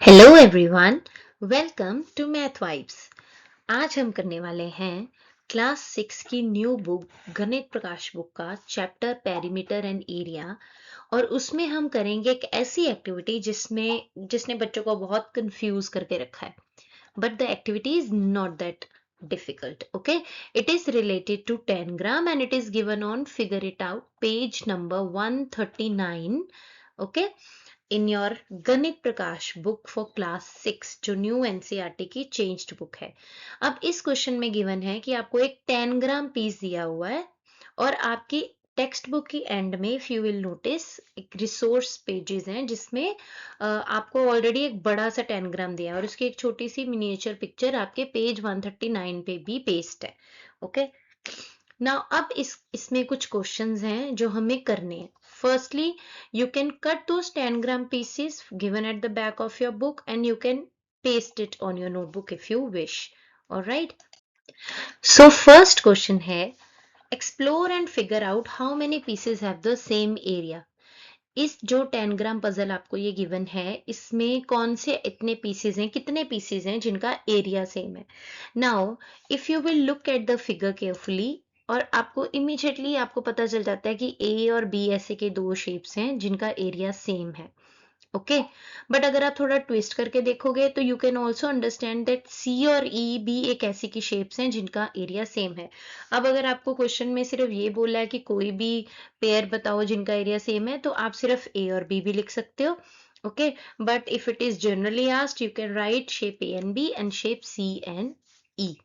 Hello everyone, welcome to math vibes. आज हम करने वाले हैं क्लास 6 की न्यू बुक गणित प्रकाश बुक का चैप्टर पेरीमीटर एंड एरिया। और उसमें हम करेंगे एक ऐसी एक्टिविटी जिसने बच्चों को बहुत कंफ्यूज करके रखा है। But the activity is not that difficult. Okay, it is related to 10 gram and it is given on figure it out page number 139. Okay, in your गणित प्रकाश बुक फॉर क्लास 6 जो new NCERT की changed book है। अब इस question में given है कि आपको एक 10 ग्राम पीस दिया हुआ है और आपकी टेक्स्ट बुक की एंड में इफ यू विल नोटिस एक रिसोर्स पेजेस हैं जिसमें आपको ऑलरेडी एक बड़ा सा 10 ग्राम दिया है और उसकी एक छोटी सी मिनिएचर पिक्चर आपके पेज 139 पे भी पेस्ट है। ओके, नाउ अब इसमें कुछ क्वेश्चंस हैं जो हमें करने हैं। Firstly, you can cut those 10 gram pieces given at the back of your book and you can paste it on your notebook if you wish. Alright. So first question है, explore and figure out how many pieces have the same area. इस जो 10 gram puzzle आपको ये given है इसमें कौन से इतने पीसेज हैं, कितने पीसेज हैं जिनका एरिया सेम है। Now if you will look at the figure carefully और आपको इमीडिएटली आपको पता चल जाता है कि ए और बी ऐसे के दो शेप्स हैं जिनका एरिया सेम है। ओके, बट अगर आप थोड़ा ट्विस्ट करके देखोगे तो you can also understand that C और ई भी एक ऐसी की शेप्स हैं जिनका एरिया सेम है। अब अगर आपको क्वेश्चन में सिर्फ ये बोला है कि कोई भी पेयर बताओ जिनका एरिया सेम है तो आप सिर्फ ए और बी भी लिख सकते हो। Okay, but if it is generally asked you can write shape A and B and shape C and E.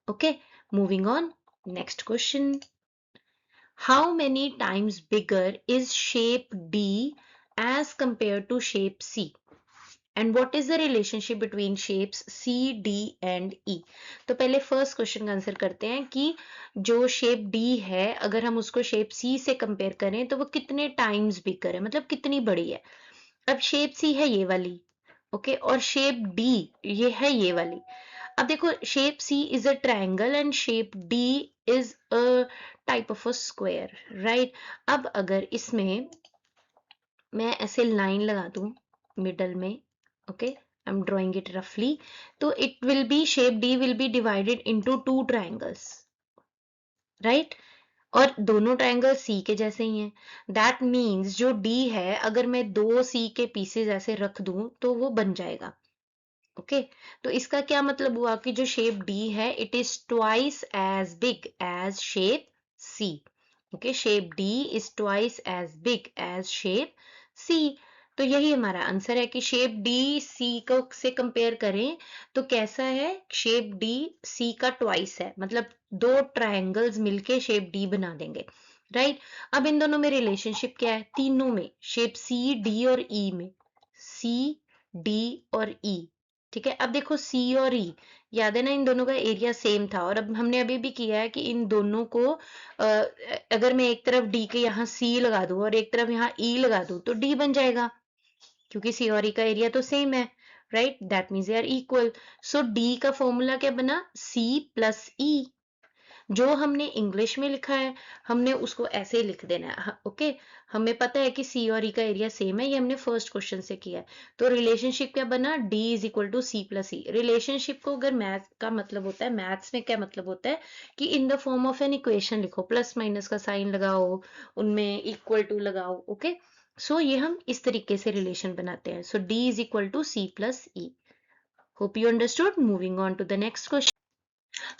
Okay, moving on, next question, how many times bigger is shape D as compared to shape C? And what is the relationship between shapes C, D and E? तो पहले first question का answer करते हैं कि जो shape D है अगर हम उसको शेप C से कंपेयर करें तो वो कितने टाइम्स बिगर है, मतलब कितनी बड़ी है। अब शेप C है ये वाली, ओके, और शेप D ये है ये वाली। अब देखो shape C is a triangle and shape D is a type of a square, right. अब अगर इसमें मैं ऐसे लाइन लगा दूं मिडल में, okay, I am drawing it रफली, तो it will be shape D will be divided into two triangles, right, और दोनों ट्रायंगल सी के जैसे ही हैं। दैट मीन्स जो डी है अगर मैं दो सी के पीसेस ऐसे रख दूं तो वो बन जाएगा। ओके, तो इसका क्या मतलब हुआ कि जो शेप डी है it is twice as big as shape C. Okay, shape D is twice as big as shape C. तो यही हमारा आंसर है कि शेप डी सी को से कंपेयर करें तो कैसा है, शेप डी सी का ट्वाइस है, मतलब दो ट्रायंगल्स मिलके शेप डी बना देंगे, राइट। अब इन दोनों में रिलेशनशिप क्या है, तीनों में, शेप सी डी और ई में, सी डी और ई, ठीक है। अब देखो सी और ई, याद है ना, इन दोनों का एरिया सेम था और अब हमने अभी भी किया है कि इन दोनों को अगर मैं एक तरफ डी के यहाँ सी लगा दूं और एक तरफ यहाँ ई लगा दूं तो डी बन जाएगा क्योंकि सी और ई का एरिया तो सेम है, right, that means they are equal. So D का फॉर्मूला क्या बना, सी प्लस ई। जो हमने इंग्लिश में लिखा है हमने उसको ऐसे ही लिख देना है। ओके, हमें पता है कि सी और ई का एरिया सेम है, ये हमने फर्स्ट क्वेश्चन से किया है। तो रिलेशनशिप क्या बना, D is equal to C plus E. Relationship को अगर मैथ का मतलब होता है, मैथ्स में क्या मतलब होता है कि in the form of an equation लिखो, प्लस माइनस का साइन लगाओ, उनमें इक्वल टू लगाओ। ओके, सो ये हम इस तरीके से रिलेशन बनाते हैं। So D is equal to C plus E. Hope you understood. Moving on to the next question.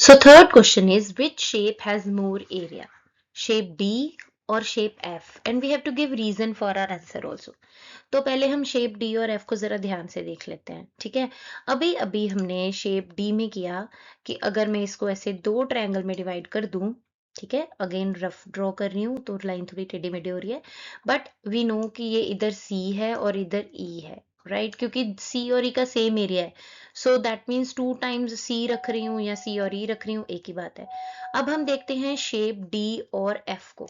So third question is, which shape has more area? Shape D or shape F? And we have to give reason for our answer also. तो पहले हम shape D और F को जरा ध्यान से देख लेते हैं, ठीक है। अभी अभी हमने शेप डी में किया कि अगर मैं इसको ऐसे दो ट्रायंगल में डिवाइड कर दूं, ठीक है, अगेन रफ ड्रॉ कर रही हूँ तो लाइन थोड़ी टेढ़ी मेढ़ी हो रही है, बट वी नो कि ये इधर सी है और इधर ई है, राइट, क्योंकि सी और ई का सेम एरिया है। So that means two times C रख रही हूँ या सी और ई रख रही हूँ, एक ही बात है। अब हम देखते हैं शेप डी और एफ को।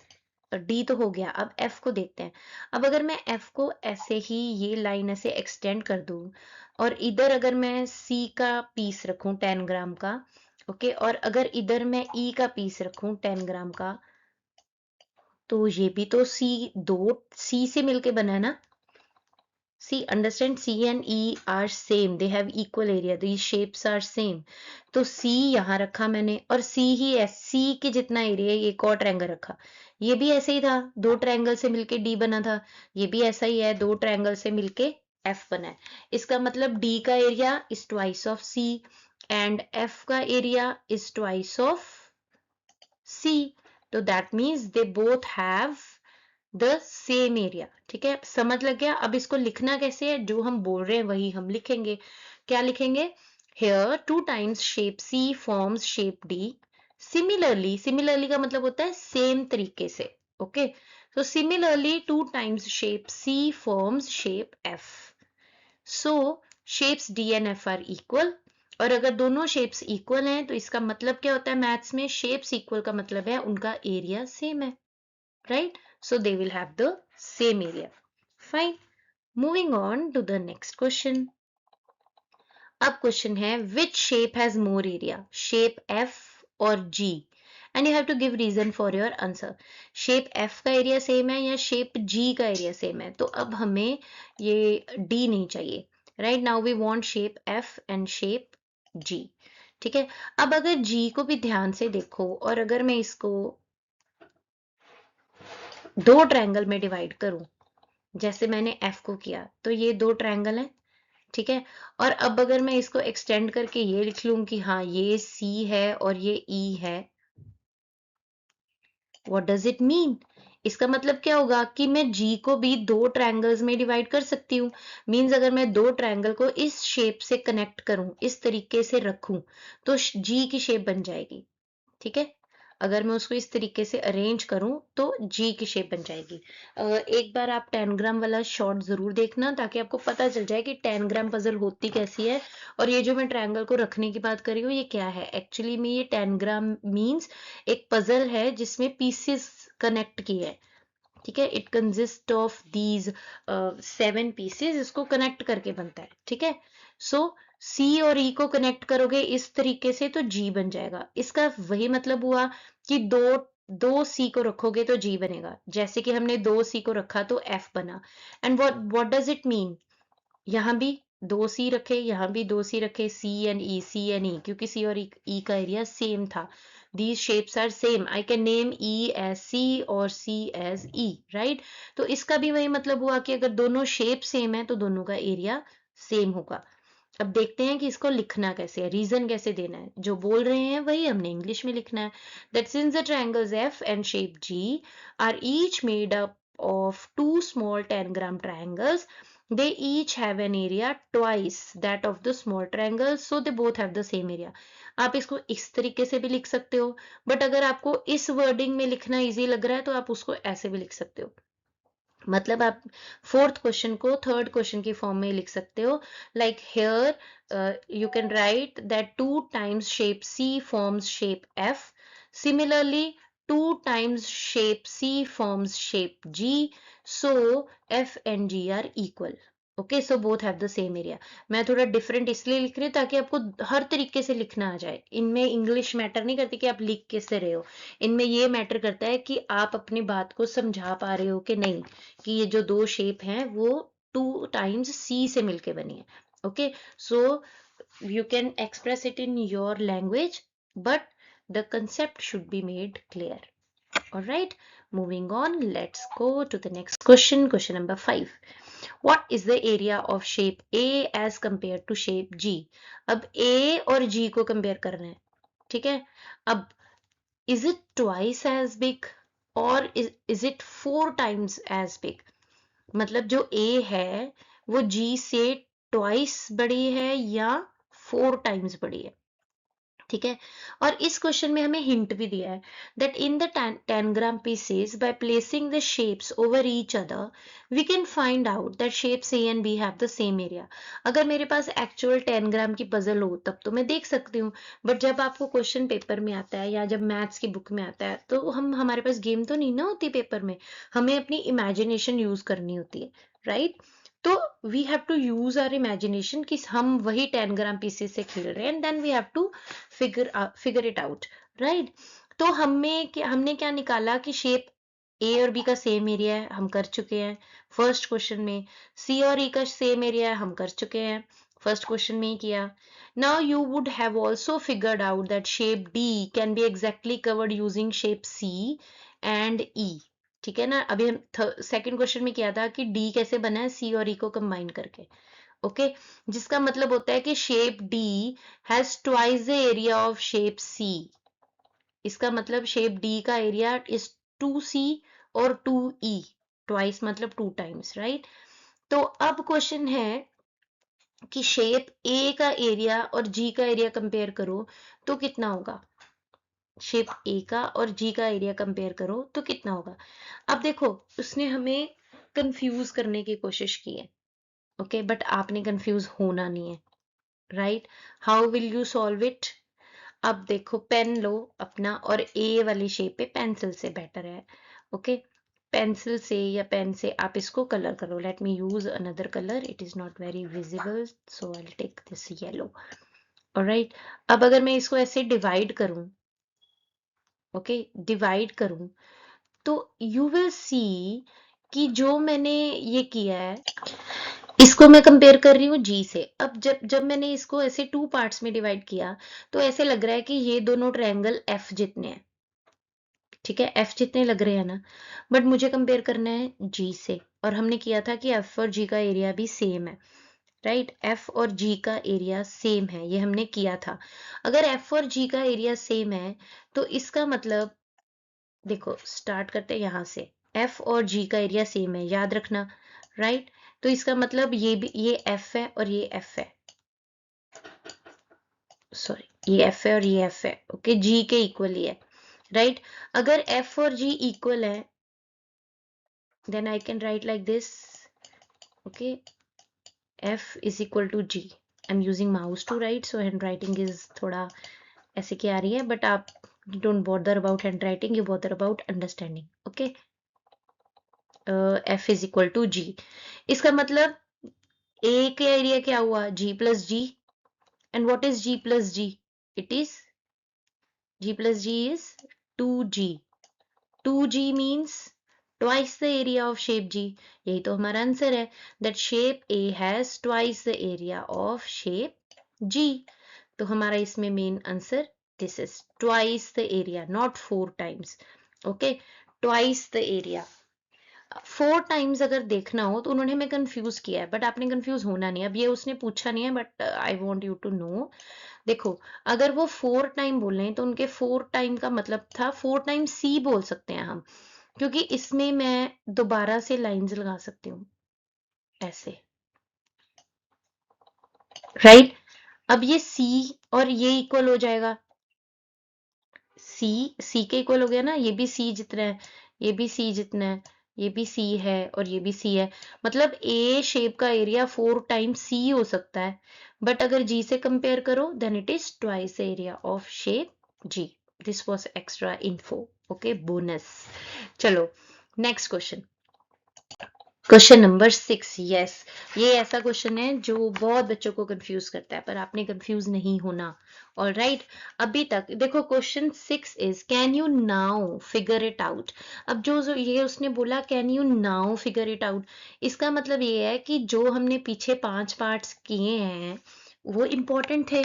डी तो हो गया, अब एफ को देखते हैं। अब अगर मैं एफ को ऐसे ही ये लाइन ऐसे एक्सटेंड कर दूं और इधर अगर मैं सी का पीस रखूं 10 ग्राम का, ओके, और अगर इधर मैं ई का पीस रखूं 10 ग्राम का, तो ये भी तो सी दो सी से मिलके बना है ना, See, understand, C and E are same. They have equal area. These shapes are same. तो C यहाँ रखा मैंने और C ही C के जितना एरिया है, एक और ट्रायंगल रखा. ये भी ऐसे ही था, दो ट्रायंगल से मिलके D बना था. ये भी ऐसा ही है, दो ट्रायंगल से मिलके F बना है. इसका मतलब D का area is twice of C and F का area is twice of C. तो that means they both have the same area. ठीक है, समझ लग गया. अब इसको लिखना कैसे है, जो हम बोल रहे हैं वही हम लिखेंगे. क्या लिखेंगे? Here 2 times shape C forms shape D. Similarly, similarly का मतलब होता है सेम तरीके से. Okay, so similarly 2 times shape C forms shape F. So shapes D and F are equal. और अगर दोनों शेप्स इक्वल हैं तो इसका मतलब क्या होता है मैथ्स में, शेप्स इक्वल का मतलब है उनका एरिया सेम है. Right? So they will have the same area. Fine. Moving on to the next question. अब क्वेश्चन है which shape has more area? Shape F or G? And you have to give reason for your answer. Shape F का area same है या shape G का area same है? तो अब हमें ये D नहीं चाहिए. Right now we want shape F and shape G. ठीक है, अब अगर G को भी ध्यान से देखो और अगर मैं इसको दो ट्रायंगल में डिवाइड करूं जैसे मैंने F को किया, तो ये दो ट्रायंगल हैं. ठीक है, और अब अगर मैं इसको एक्सटेंड करके ये लिख लूं कि हाँ ये C है और ये E है, व्हाट डज इट मीन? इसका मतलब क्या होगा कि मैं G को भी दो ट्रायंगल्स में डिवाइड कर सकती हूँ. मींस अगर मैं दो ट्रायंगल को इस शेप से कनेक्ट करूं, इस तरीके से रखूं, तो G की शेप बन जाएगी. ठीक है, अगर मैं उसको इस तरीके से अरेंज करूं तो G की शेप बन जाएगी. एक बार आप 10 ग्राम वाला शॉर्ट जरूर देखना ताकि आपको पता चल जाए कि 10 ग्राम पजल होती कैसी है. और ये जो मैं ट्रायंगल को रखने की बात कर रही हूँ ये क्या है एक्चुअली में, ये 10 ग्राम मीन्स एक पजल है जिसमें पीसेस कनेक्ट किए हैं. ठीक है, it consist of these 7 pieces, इसको कनेक्ट करके बनता है. ठीक है, सो C और E को कनेक्ट करोगे इस तरीके से तो G बन जाएगा. इसका वही मतलब हुआ कि दो C को रखोगे तो G बनेगा, जैसे कि हमने दो C को रखा तो F बना. And what does it mean? यहाँ भी दो C रखे, यहाँ भी दो C रखे, C and E, क्योंकि C और E का एरिया सेम था. These shapes are same. I can name E as C और C as E, right? तो इसका भी वही मतलब हुआ कि अगर दोनों शेप सेम है तो दोनों का एरिया सेम होगा. अब देखते हैं कि इसको लिखना कैसे है, रीजन कैसे देना है. जो बोल रहे हैं वही हमने इंग्लिश में लिखना है. That since the triangles F and shape G are each made up of two small 10 gram triangles, they each have an area twice that of the small triangles, so they both have the same area. आप इसको इस तरीके से भी लिख सकते हो, but अगर आपको इस वर्डिंग में लिखना इजी लग रहा है तो आप उसको ऐसे भी लिख सकते हो. मतलब आप फोर्थ क्वेश्चन को थर्ड क्वेश्चन की फॉर्म में लिख सकते हो. Like here you can write that 2 times shape C forms shape F. Similarly 2 times shape C forms shape G. So F and G are equal. Okay, so both have the same area. मैं थोड़ा different इसलिए लिख रही हूँ ताकि आपको हर तरीके से लिखना आ जाए. इनमें इंग्लिश मैटर नहीं करती कि आप लिख कैसे रहे हो, इनमें ये मैटर करता है कि आप अपनी बात को समझा पा रहे हो कि नहीं, कि ये जो दो शेप हैं वो 2 टाइम्स C से मिलके बनी है. Okay, so you can express it in your language, but the concept should be made clear. All right, moving on, let's go to the next question. Question number 5. What is the area of shape A as compared to shape G? अब A और G को compare करना है. ठीक है, अब is it twice as big or is it 4 times as big? मतलब जो A है वो G से twice बड़ी है या 4 times बड़ी है. ठीक है, और इस क्वेश्चन में हमें हिंट भी दिया है that in the 10 gram pieces by placing the shapes over each other we can find out that shapes A and B have the same area. अगर मेरे पास एक्चुअल 10 ग्राम की पजल हो तब तो मैं देख सकती हूँ, बट जब आपको क्वेश्चन पेपर में आता है या जब मैथ्स की बुक में आता है तो हमारे पास गेम तो नहीं ना होती पेपर में, हमें अपनी इमेजिनेशन यूज करनी होती है. राइट, तो we have to use our imagination कि हम वही 10 ग्राम पीसेस से खेल रहे हैं and then we have to figure it out. Right, तो हमने क्या निकाला कि शेप ए और बी का सेम एरिया है, हम कर चुके हैं फर्स्ट क्वेश्चन में। सी और ई का सेम एरिया है, हम कर चुके हैं फर्स्ट क्वेश्चन में ही किया। Now you would have also figured out that shape D can be exactly covered using shape C and E. ठीक है ना, अभी हम सेकंड क्वेश्चन में किया था कि डी कैसे बना है सी और ई को कंबाइन करके। ओके, जिसका मतलब होता है कि shape D has twice the area of shape C. इसका मतलब शेप डी का एरिया इज 2c और 2e। ट्वाइस मतलब 2 टाइम्स, राइट। तो अब क्वेश्चन है कि शेप ए का एरिया और जी का एरिया कंपेयर करो तो कितना होगा। शेप ए का और जी का एरिया कंपेयर करो तो कितना होगा। अब देखो, उसने हमें कंफ्यूज करने की कोशिश की है, ओके, बट आपने कंफ्यूज होना नहीं है, right. How will you solve it. अब देखो, पेन लो अपना और ए वाली शेप पे पेंसिल से बेटर है, ओके। पेंसिल से या पेन से आप इसको कलर करो। Let me use another colour, it is not very visible, so I will take this yellow. Alright, अब अगर मैं इसको ऐसे डिवाइड करूं, ओके, डिवाइड करूं, तो यू विल सी कि जो मैंने ये किया है, इसको मैं कंपेयर कर रही हूँ जी से। अब जब जब मैंने इसको ऐसे 2 पार्ट्स में डिवाइड किया तो ऐसे लग रहा है कि ये दोनों ट्रायंगल एफ जितने हैं, ठीक है, एफ जितने लग रहे हैं ना। बट मुझे कंपेयर करना है जी से, और हमने किया था कि एफ और जी का एरिया भी सेम है, राइट। एफ और जी का एरिया सेम है, ये हमने किया था। अगर एफ और जी का एरिया सेम है तो इसका मतलब, देखो स्टार्ट करते हैं यहाँ से, एफ और जी का एरिया सेम है, याद रखना, राइट। तो इसका मतलब ये भी, ये एफ है और ये एफ है, सॉरी ये एफ है और ये एफ है, ओके, जी के इक्वल ही है, राइट। अगर एफ और जी इक्वल है then I can write like this, okay, f is equal to g. I'm using mouse to write, so handwriting is थोड़ा ऐसे की आ रही है, but आप don't bother about handwriting, you bother about understanding, okay. f is equal to g, इसका मतलब a का area क्या हुआ, g plus g, and what is g plus g, it is g plus g is 2g, 2g means twice the area of shape G। यही तो हमारा answer है, that shape A has twice the area of shape G। तो हमारा इसमें main answer this is twice the area, not 4 times, okay, twice the area। 4 times अगर देखना हो तो उन्होंने हमें कंफ्यूज किया है, बट आपने कंफ्यूज होना नहीं। अब ये उसने पूछा नहीं है, but I want you to know. देखो, अगर वो 4 टाइम बोल रहे हैं तो उनके 4 टाइम का मतलब था 4 टाइम सी बोल सकते हैं हम, क्योंकि इसमें मैं दोबारा से लाइंस लगा सकती हूँ ऐसे, राइट। अब ये सी और ये इक्वल हो जाएगा, सी के इक्वल हो गया ना, ये भी सी जितना है, ये भी सी जितना है, ये भी सी है और ये भी सी है। मतलब ए शेप का एरिया 4 टाइम्स सी हो सकता है, बट अगर जी से कंपेयर करो then it is twice area of shape G. This was extra info, okay, bonus. चलो next question, question number 6। Yes, ये ऐसा क्वेश्चन है जो बहुत बच्चों को कंफ्यूज करता है, पर आपने कंफ्यूज नहीं होना। ऑल राइट, अभी तक देखो, question 6 is can you now figure it out. अब जो ये उसने बोला can you now figure it out, इसका मतलब ये है कि जो हमने पीछे 5 पार्ट्स किए हैं वो इंपॉर्टेंट थे,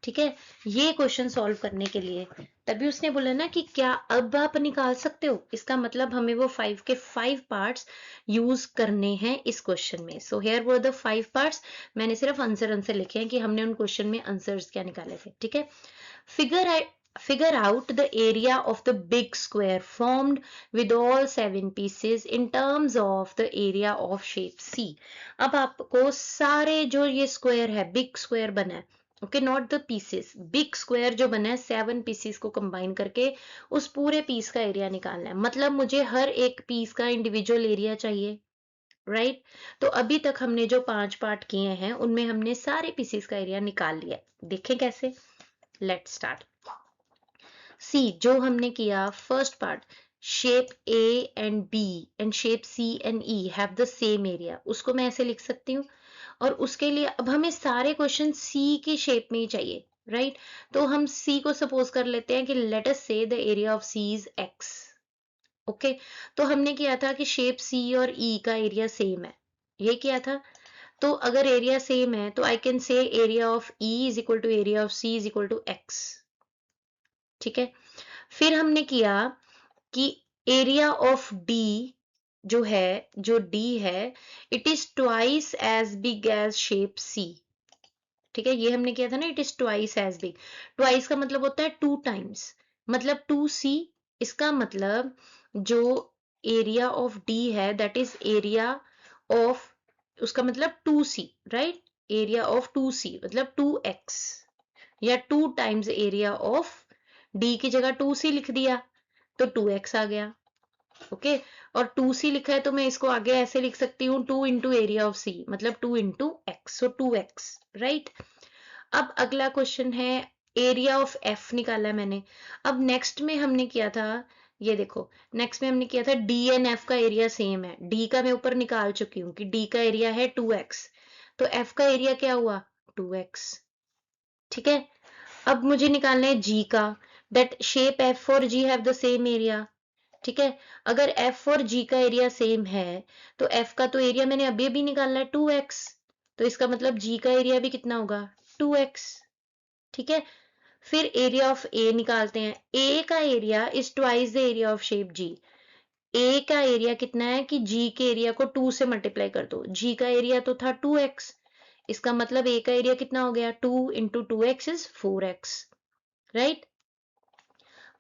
ठीक है, ये क्वेश्चन सॉल्व करने के लिए। तभी उसने बोला ना कि क्या अब आप निकाल सकते हो, इसका मतलब हमें वो 5 के 5 पार्ट्स यूज करने हैं इस क्वेश्चन में। So here were the 5 parts, मैंने सिर्फ आंसर लिखे हैं कि हमने उन क्वेश्चन में आंसर्स क्या निकाले थे, ठीक है। Figure out the area of the big square formed with all 7 pieces in terms of the area of shape C। अब आपको सारे जो ये स्क्वायर है, बिग स्क्वायर बना है, okay, not the pieces, big square जो बना है 7 पीसेस को कंबाइन करके उस पूरे पीस का एरिया निकालना है। मतलब मुझे हर एक पीस का इंडिविजुअल एरिया चाहिए, राइट। तो अभी तक हमने जो 5 पार्ट किए हैं उनमें हमने सारे पीसेस का एरिया निकाल लिया। देखें कैसे, लेट्स स्टार्ट। सी, जो हमने किया first part, shape A and B and shape C and E have the same area, उसको मैं ऐसे लिख सकती हूँ। और उसके लिए अब हमें सारे क्वेश्चन सी की शेप में ही चाहिए, राइट। तो हम सी को सपोज कर लेते हैं कि let us say the area of C is X, okay, तो हमने किया था कि शेप सी और ई का एरिया सेम है, ये किया था। तो अगर एरिया सेम है तो I can say area of E is equal to area of C is equal to X. ठीक है, फिर हमने किया कि एरिया ऑफ डी जो है, जो डी है, it is twice as big as shape C. ठीक है, ये हमने किया था ना, it is twice as big. Twice का मतलब होता है 2 टाइम्स, मतलब 2c। इसका मतलब जो एरिया ऑफ डी है दैट इज एरिया ऑफ, उसका मतलब 2c, right. Area of 2c मतलब 2x, या 2 टाइम्स एरिया ऑफ डी की जगह 2c लिख दिया तो 2x आ गया। ओके, और 2c लिखा है तो मैं इसको आगे ऐसे लिख सकती हूँ 2 इंटू एरिया ऑफ सी, मतलब 2 इंटू एक्स, सो 2x, राइट। अब अगला क्वेश्चन है, एरिया ऑफ एफ निकाला है मैंने। अब नेक्स्ट में हमने किया था, ये देखो, नेक्स्ट में हमने किया था डी एंड एफ का एरिया सेम है। डी का मैं ऊपर निकाल चुकी हूँ कि डी का एरिया है 2x, तो एफ का एरिया क्या हुआ, 2x। ठीक है, अब मुझे निकालना है जी का, दैट शेप एफ और जी हैव द सेम एरिया। ठीक है, अगर एफ और जी का एरिया सेम है तो एफ का तो एरिया मैंने अभी भी निकालना है 2x, तो इसका मतलब जी का एरिया भी कितना होगा, 2x। ठीक है, फिर एरिया ऑफ ए निकालते हैं। ए का area is twice the area of shape G. A का एरिया कितना है कि जी के एरिया को 2 से मल्टीप्लाई कर दो। जी का एरिया तो था 2x, इसका मतलब ए का एरिया कितना हो गया, 2 into 2x is 4x, right.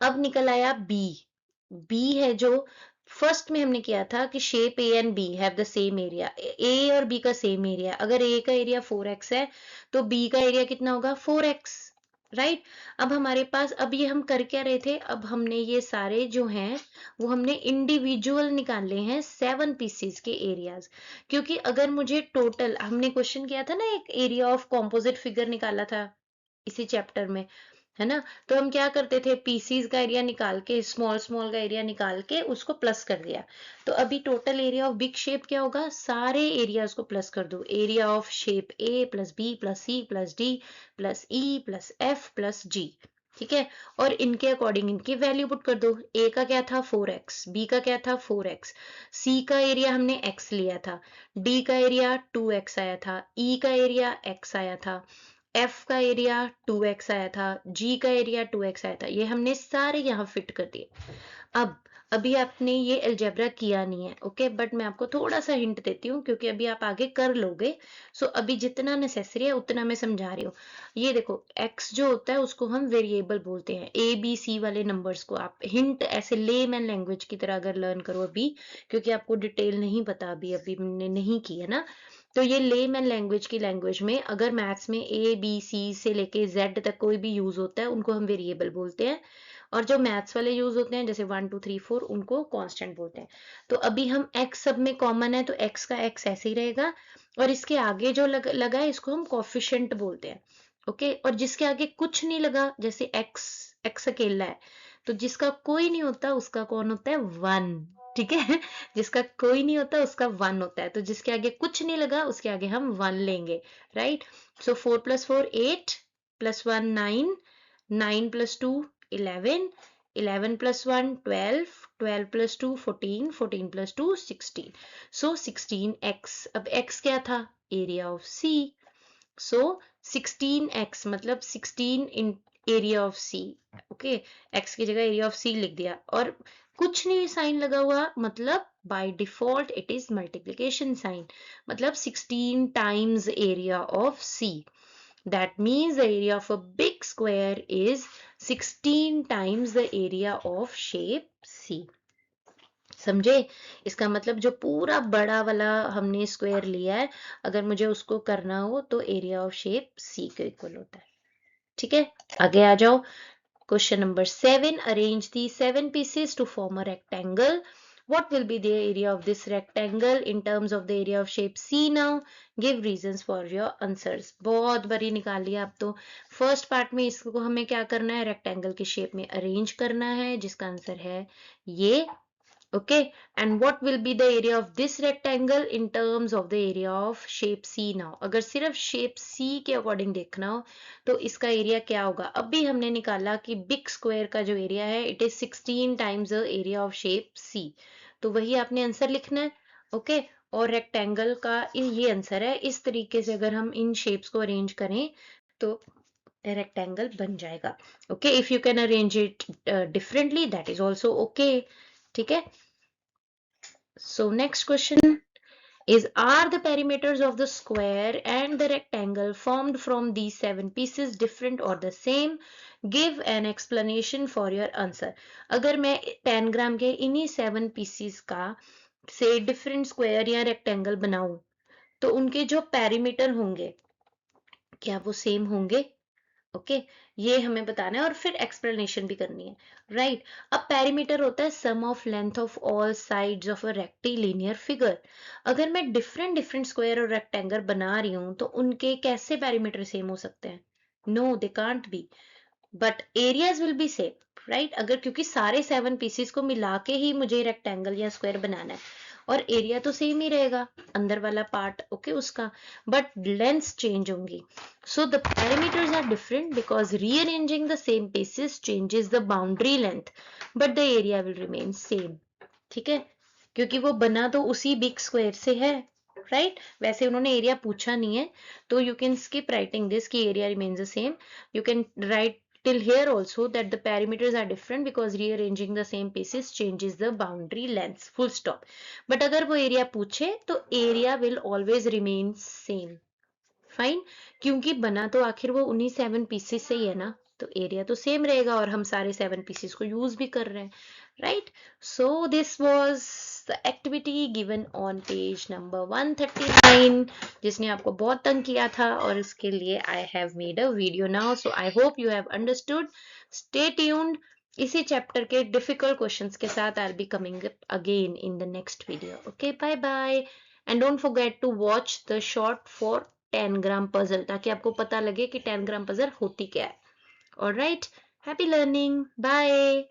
अब निकल आया बी। बी है जो फर्स्ट में हमने किया था कि shape A and B have the same area, A और बी का सेम एरिया। अगर ए का एरिया 4x है तो बी का एरिया कितना होगा, 4x, राइट। अब हमारे पास, अब ये हम कर क्या रहे थे, अब हमने ये सारे जो हैं वो हमने इंडिविजुअल निकाले हैं 7 पीसीज के एरियाज। क्योंकि अगर मुझे टोटल, हमने क्वेश्चन किया था ना, एक एरिया ऑफ कॉम्पोजिट फिगर निकाला था इसी चैप्टर में, है ना। तो हम क्या करते थे, पीसीज का एरिया निकाल के, स्मॉल स्मॉल का एरिया निकाल के उसको प्लस कर दिया। तो अभी total area of big shape क्या होगा, सारे एरियाज को प्लस कर दो, area of shape A plus B plus C plus D plus E plus F plus G. ठीक है, और इनके अकॉर्डिंग इनकी वैल्यू पुट कर दो। ए का क्या था 4x, बी का क्या था 4x, सी का एरिया हमने x लिया था, डी का एरिया 2x आया था, ई का एरिया x आया था, एफ का एरिया 2x आया था, जी का एरिया 2x आया था। ये हमने सारे यहाँ फिट कर दिए। अब अभी आपने ये अलजेब्रा किया नहीं है, ओके, बट मैं आपको थोड़ा सा हिंट देती हूँ क्योंकि अभी आप आगे कर लोगे। सो अभी जितना नेसेसरी है उतना मैं समझा रही हूँ। ये देखो, x जो होता है उसको हम वेरिएबल बोलते हैं। ए बी सी वाले नंबर्स को आप हिंट ऐसे लेमैन लैंग्वेज की तरह अगर लर्न करो अभी, क्योंकि आपको डिटेल नहीं पता, अभी अभी हमने नहीं की है ना। तो ये लेमैन लैंग्वेज की लैंग्वेज में, अगर मैथ्स में ए बी सी से लेके जेड तक कोई भी यूज होता है उनको हम वेरिएबल बोलते हैं, और जो मैथ्स वाले यूज होते हैं जैसे 1 2 3 4 उनको कांस्टेंट बोलते हैं। तो अभी हम x सब में कॉमन है तो x का x ऐसे ही रहेगा, और इसके आगे जो लगा है इसको हम कोफिशिएंट बोलते हैं। ओके, और जिसके आगे कुछ नहीं लगा, जैसे x अकेला है, तो जिसका कोई नहीं होता उसका कौन होता है, 1। ठीक है, जिसका कोई नहीं होता उसका 1 होता है, तो जिसके आगे कुछ नहीं लगा उसके आगे हम 1 लेंगे, राइट। सो 4 + 4 8 + 1 9, 9 + 2 11, 11 + 1 12, 12 + 2 14, 14 + 2 16, सो 16x। अब x क्या था, area of C, so 16x मतलब 16 in area of C। Okay, x की जगह एरिया ऑफ C लिख दिया, और कुछ नहीं साइन लगा हुआ, मतलब by default it is multiplication sign, मतलब 16 times area of C। That means the area of a big square is 16 times the area of shape C. समझे, इसका मतलब जो पूरा बड़ा वाला हमने स्क्वायर लिया है, अगर मुझे उसको करना हो तो एरिया ऑफ शेप C के इक्वल होता है। ठीक है, आगे आ जाओ। Question number 7. Arrange the 7 pieces to form a rectangle. What will be the area of this rectangle in terms of the area of shape C now? Give reasons for your answers. बहुत बड़ी निकाल लिया अब तो। First part में इसको हमें क्या करना है, रेक्टेंगल की शेप में अरेंज करना है, जिसका आंसर है ये okay, and what will be the area of this rectangle in terms of the area of shape C now? अगर सिर्फ shape C के अकॉर्डिंग देखना हो तो इसका एरिया क्या होगा? अभी हमने निकाला कि बिग स्क्वायर का जो एरिया है it is 16 times the area of shape C, तो वही आपने आंसर लिखना है, ओके okay? और रेक्टेंगल का ये आंसर है। इस तरीके से अगर हम इन शेप्स को अरेंज करें तो रेक्टेंगल बन जाएगा, okay. If you can arrange it differently that is also okay, ठीक है। So next question is, are the perimeters of the square and the rectangle formed from these 7 pieces different or the same? Give an explanation for your answer. अगर मैं पेनग्राम के इन्हीं 7 pieces का से different square या rectangle बनाऊं तो उनके जो पेरीमीटर होंगे क्या वो सेम होंगे? ओके ये हमें बताना है और फिर एक्सप्लेनेशन भी करनी है, राइट। अब पेरीमीटर होता है sum of length of all sides of a rectilinear figure. अगर मैं डिफरेंट डिफरेंट स्क्वायर और रेक्टेंगल बना रही हूं तो उनके कैसे पेरीमीटर सेम हो सकते हैं? No they can't be, but areas will be same, right. अगर क्योंकि सारे 7 पीसेस को मिला के ही मुझे रेक्टेंगल या स्क्वायर बनाना है और एरिया तो सेम ही रहेगा अंदर वाला पार्ट, ओके उसका, बट लेंथ्स चेंज होंगी। So the parameters are different because rearranging the same pieces changes the boundary length but the area will remain same, ठीक है, क्योंकि वो बना तो उसी बिग स्क्वायर से है, राइट। वैसे उन्होंने एरिया पूछा नहीं है तो you can skip writing this कि area remains the same. You can write till here also that the perimeters are different because rearranging the same pieces changes the boundary lengths, full stop। but अगर वो area पूछे तो area will always remain same, fine, क्योंकि बना तो आखिर वो उन्हीं 7 पीसेस से ही है ना, तो एरिया तो सेम रहेगा और हम सारे 7 पीसेस को यूज भी कर रहे हैं, right. So this was the activity given on page number 139 जिसने आपको बहुत तंग किया था और इसके लिए I have made a video now, so I hope you have understood. Stay tuned, इसी चैप्टर के डिफिकल्ट क्वेश्चंस के साथ I will be coming again in the next video, okay bye bye. And don't forget to watch the short for 10 gram puzzle ताकि आपको पता लगे कि 10 gram puzzle होती क्या है। Alright, happy learning, bye.